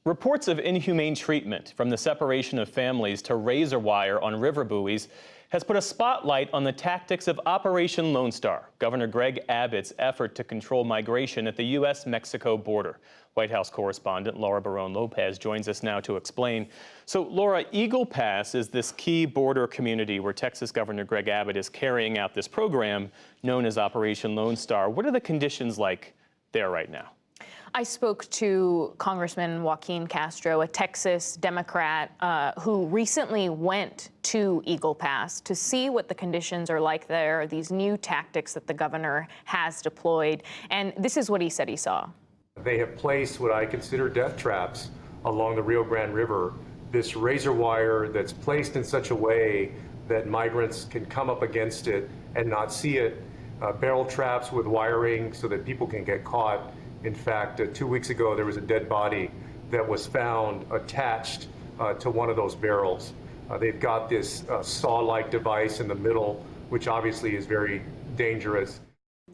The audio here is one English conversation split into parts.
Reports of inhumane treatment, from the separation of families to razor wire on river buoys, has put a spotlight on the tactics of Operation Lone Star, Governor Greg Abbott's effort to control migration at the U.S.-Mexico border. White House correspondent Laura Barón-Lopez joins us now to explain. So, Laura, Eagle Pass is this key border community where Texas Governor Greg Abbott is carrying out this program known as Operation Lone Star. What are the conditions like there right now? I spoke to Congressman Joaquin Castro, a Texas Democrat who recently went to Eagle Pass to see what the conditions are like there, these new tactics that the governor has deployed. And this is what he said he saw. They have placed what I consider death traps along the Rio Grande River, this razor wire that's placed in such a way that migrants can come up against it and not see it, barrel traps with wiring so that people can get caught. In fact, 2 weeks ago, there was a dead body that was found attached to one of those barrels. They've got this saw-like device in the middle, which obviously is very dangerous.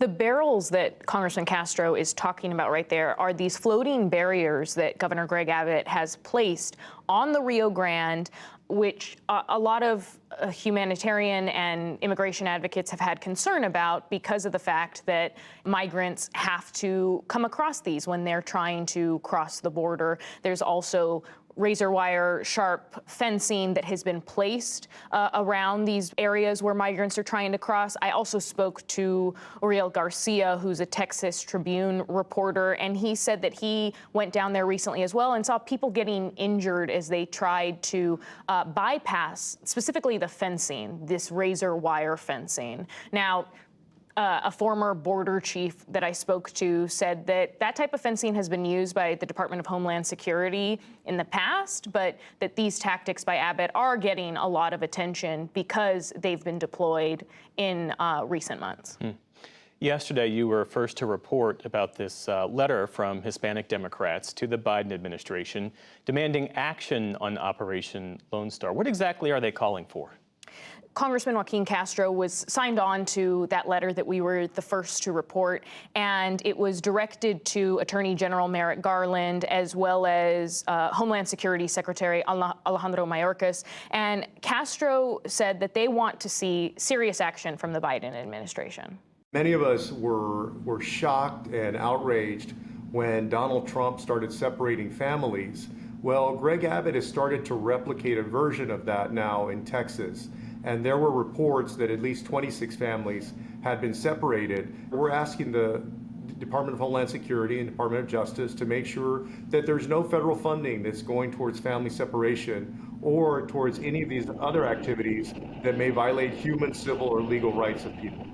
The barrels that Congressman Castro is talking about right there are these floating barriers that Governor Greg Abbott has placed on the Rio Grande, which a lot of humanitarian and immigration advocates have had concern about because of the fact that migrants have to come across these when they're trying to cross the border. There's also razor wire sharp fencing that has been placed around these areas where migrants are trying to cross. I also spoke to Uriel Garcia, who's a Texas Tribune reporter, and he said that he went down there recently as well and saw people getting injured as they tried to bypass specifically the fencing, this razor wire fencing. Now, a former border chief that I spoke to said that that type of fencing has been used by the Department of Homeland Security in the past, but that these tactics by Abbott are getting a lot of attention because they've been deployed in recent months. Yesterday, you were first to report about this letter from Hispanic Democrats to the Biden administration demanding action on Operation Lone Star. What exactly are they calling for? Congressman Joaquin Castro was signed on to that letter that we were the first to report, and it was directed to Attorney General Merrick Garland as well as Homeland Security Secretary Alejandro Mayorkas. And Castro said that they want to see serious action from the Biden administration. Many of us were shocked and outraged when Donald Trump started separating families. Well, Greg Abbott has started to replicate a version of that now in Texas. And there were reports that at least 26 families had been separated. We're asking the Department of Homeland Security and Department of Justice to make sure that there's no federal funding that's going towards family separation or towards any of these other activities that may violate human, civil, or legal rights of people.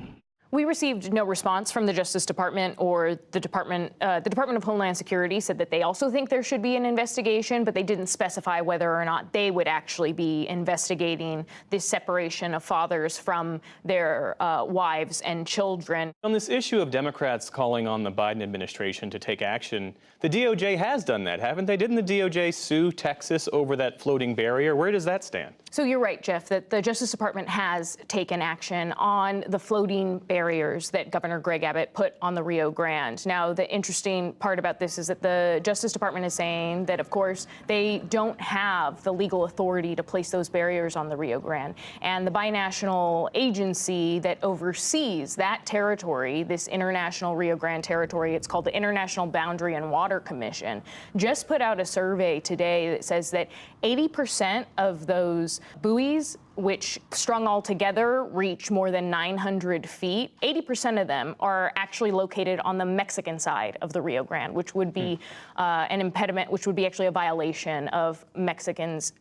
We received no response from the Justice Department or the Department of Homeland Security said that they also think there should be an investigation, but they didn't specify whether or not they would actually be investigating this separation of fathers from their wives and children. On this issue of Democrats calling on the Biden administration to take action, the DOJ has done that, haven't they? Didn't the DOJ sue Texas over that floating barrier? Where does that stand? So you're right, Jeff, that the Justice Department has taken action on the floating barriers that Governor Greg Abbott put on the Rio Grande. Now, the interesting part about this is that the Justice Department is saying that, of course, they don't have the legal authority to place those barriers on the Rio Grande. And the binational agency that oversees that territory, this international Rio Grande territory, it's called the International Boundary and Water Commission, just put out a survey today that says that 80% of those buoys, which strung all together reach more than 900 feet, 80% of them are actually located on the Mexican side of the Rio Grande, which would be an impediment, which would be actually a violation of Mexico's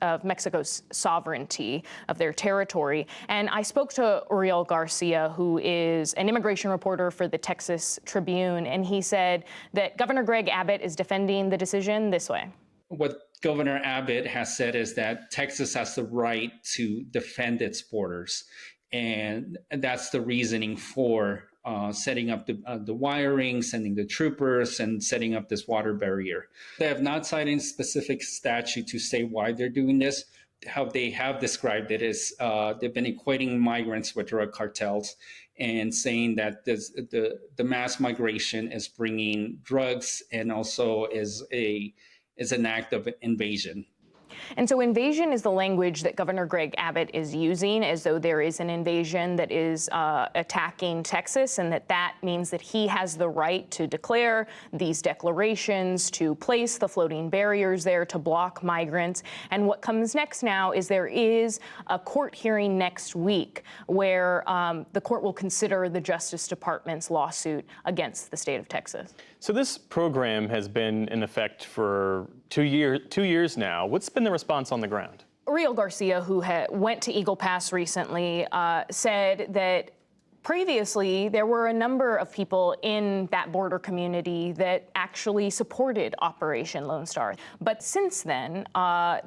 sovereignty of their territory. And I spoke to Uriel Garcia, who is an immigration reporter for the Texas Tribune, and he said that Governor Greg Abbott is defending the decision this way. What Governor Abbott has said is that Texas has the right to defend its borders. And that's the reasoning for setting up the wiring, sending the troopers, and setting up this water barrier. They have not cited specific statute to say why they're doing this. How they have described it is they've been equating migrants with drug cartels and saying that the mass migration is bringing drugs and also is a is an act of invasion. And so invasion is the language that Governor Greg Abbott is using, as though there is an invasion that is attacking Texas, and that means that he has the right to declare these declarations, to place the floating barriers there, to block migrants. And what comes next now is there is a court hearing next week where the court will consider the Justice Department's lawsuit against the state of Texas. So this program has been in effect for 2 years now. What's been the response on the ground? Uriel Garcia, who went to Eagle Pass recently, said that previously there were a number of people in that border community that actually supported Operation Lone Star. But since then,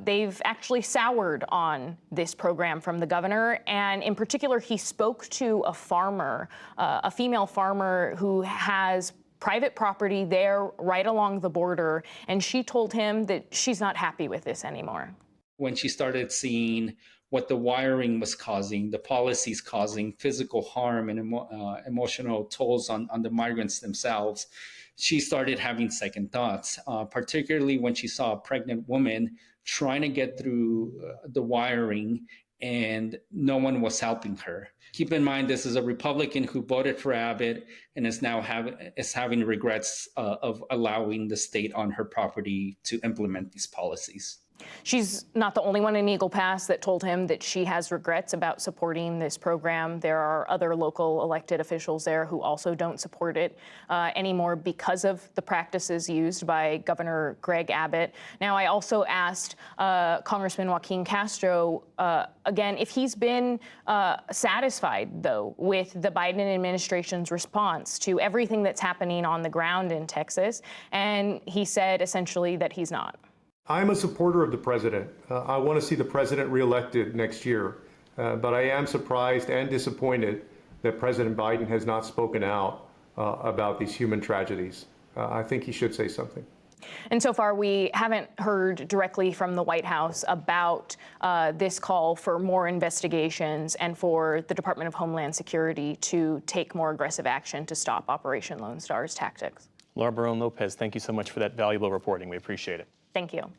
they've actually soured on this program from the governor. And in particular, he spoke to a farmer, a female farmer who has private property there right along the border, and she told him that she's not happy with this anymore. When she started seeing what the wiring was causing, the policies causing physical harm and emotional tolls on the migrants themselves, she started having second thoughts, particularly when she saw a pregnant woman trying to get through the wiring and no one was helping her. Keep in mind, this is a Republican who voted for Abbott and is now having regrets of allowing the state on her property to implement these policies. She's not the only one in Eagle Pass that told him that she has regrets about supporting this program. There are other local elected officials there who also don't support it anymore because of the practices used by Governor Greg Abbott. Now, I also asked Congressman Joaquin Castro, again, if he's been satisfied, though, with the Biden administration's response to everything that's happening on the ground in Texas. And he said essentially that he's not. I'm a supporter of the president. I want to see the president reelected next year. But I am surprised and disappointed that President Biden has not spoken out about these human tragedies. I think he should say something. And so far, we haven't heard directly from the White House about this call for more investigations and for the Department of Homeland Security to take more aggressive action to stop Operation Lone Star's tactics. Laura Barón Lopez, thank you so much for that valuable reporting. We appreciate it. Thank you.